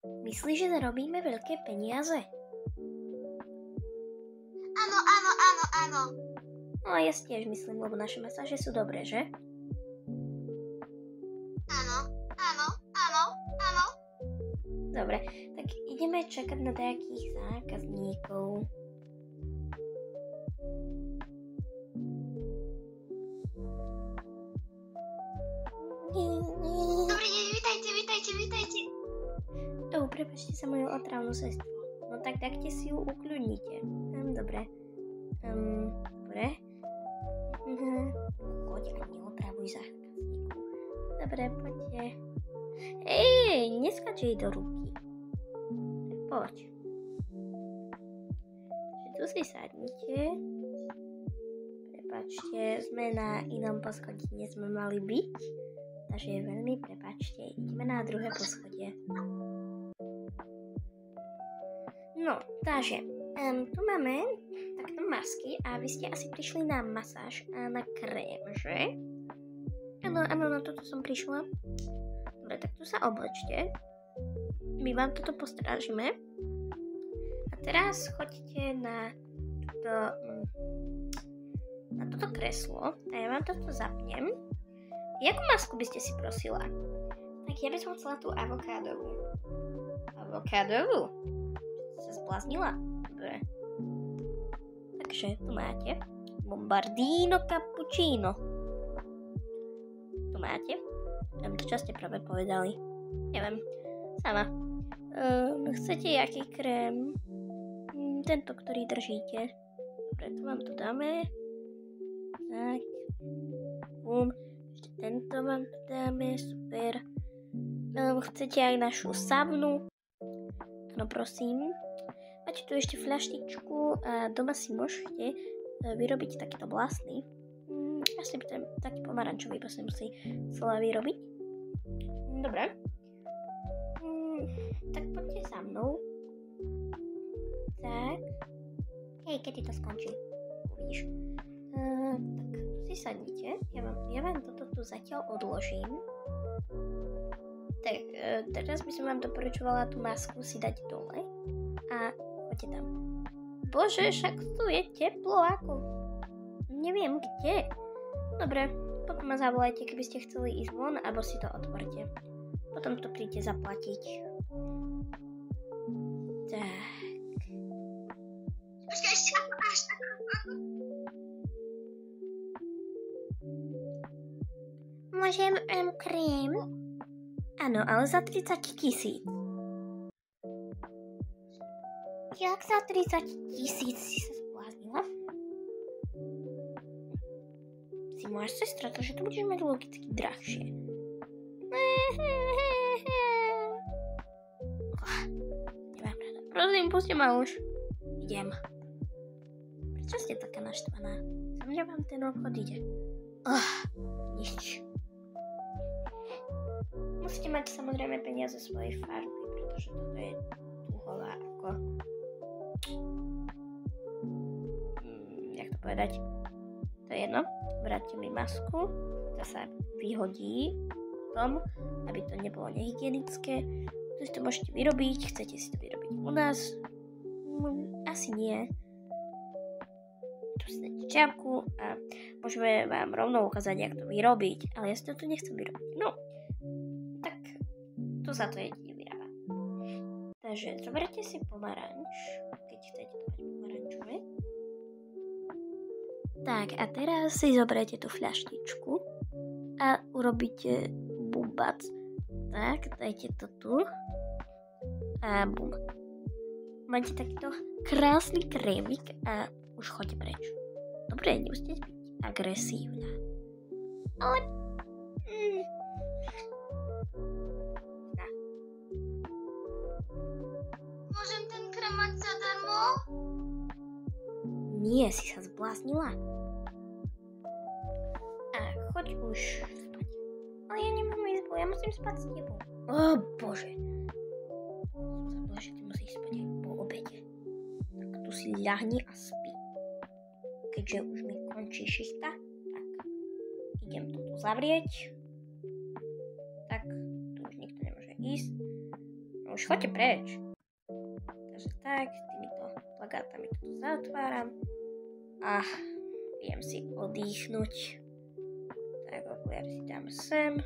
Myslíš, že zarobíme veľké peniaze? Áno. No a ja si tiež myslím, lebo naše masáže sú dobré, že? Áno. Dobre, tak ideme čakať na nejakých zákazníkov. Dobrý deň, vítajte. Prepáčte sa moju otrávnu sestru. No tak dajte si ju ukľudnite. Dobre. Dobre. Poď a neotravuj zákazníkov. Dobre, poďte. Neskač jej do ruky. Tak poď. Takže tu si sadnite. Prepáčte, sme na inom poschodí, kde sme mali byť. Takže veľmi prepáčte, ideme na druhé poschodie. No, takže tu máme takto masky a vy ste asi prišli na masáž a na krém, že? Áno, na toto som prišla. Dobre, tak tu sa oblečte. My vám toto postrážime. A teraz choďte na toto kreslo a ja vám toto zapnem. Jakú masku by ste si prosila? Tak ja by som chcela tú avokádovú. Avokádovú? Sa zbláznila? Dobre. Takže tu máte. Bombardino cappuccino. Tu máte. Čo ste práve povedali? Neviem. Sama. Chcete jaký krém? Tento, ktorý držíte. Dobre, tu vám to dáme. Tak. Ešte tento vám to dáme. Super. Chcete aj našu savnu? No prosím. Máte tu ešte fľaštičku a doma si môžete vyrobiť takýto vlastný. Asi by ten taký pomarančový by som si chcela vyrobiť. Dobre. Tak poďte za mnou. Tak. Hej, keď ti to skončí. Uvidíš. Tak tu si sadnite. Ja vám toto tu zatiaľ odložím. Tak, teraz by som vám doporučovala tú masku si dať dole a choďte tam. Bože, však tu je teplo ako... Neviem kde. Dobre, potom ma zavolajte, keby ste chceli ísť von, alebo si to otvorte. Potom to príďte zaplatiť. Tak. Počkaj, ešte ako. Môžem krém? Áno, ale za 30 000. Jak za 30 000 si sa zbláznila? Si moja sestra, takže to budeš mať logicky drahšie. Nemám rada. Prosím, puste ma už. Idem. Prečo ste taká naštvaná? Za mňa vám ten obchod ide. Nič. Musíte mať samozrejme peniaze svojej farby, pretože toto je tuhová ako... Jak to povedať? To je jedno. Vráťte mi masku. To sa vyhodí v tom, aby to nebolo nehygienické. To si to môžete vyrobiť. Chcete si to vyrobiť u nás? Asi nie. Tu si dáte čiapku a môžeme vám rovno ukázať, jak to vyrobiť. Ale ja si to tu nechcem vyrobiť. No. Tu sa to jedine vyrába. Takže zoberte si pomaranč, keď chcete to mať pomarančové. Tak a teraz si zoberte tú fľaštičku a urobíte bumbac. Tak, dajte to tu a bum. Máte takýto krásny krémik a už choďte preč. Dobre, nemusíte byť agresívna. Ale... Môžem ten krém mať zadarmo? Nie, si sa zbláznila. A choď už spať. Ale ja nemám izbu, ja musím spať s tebou. Ó bože. Som zabudla, že ty musíš spať aj po obede. Tak tu si ľahni a spí. Keďže už mi končí šichta, tak idem to tu zavrieť. Tak, tu už nikto nemôže ísť. No už choďte preč. Takže tak, týmito plagátami to zatváram. A viem si oddychnúť. Tak okuliare si dám sem.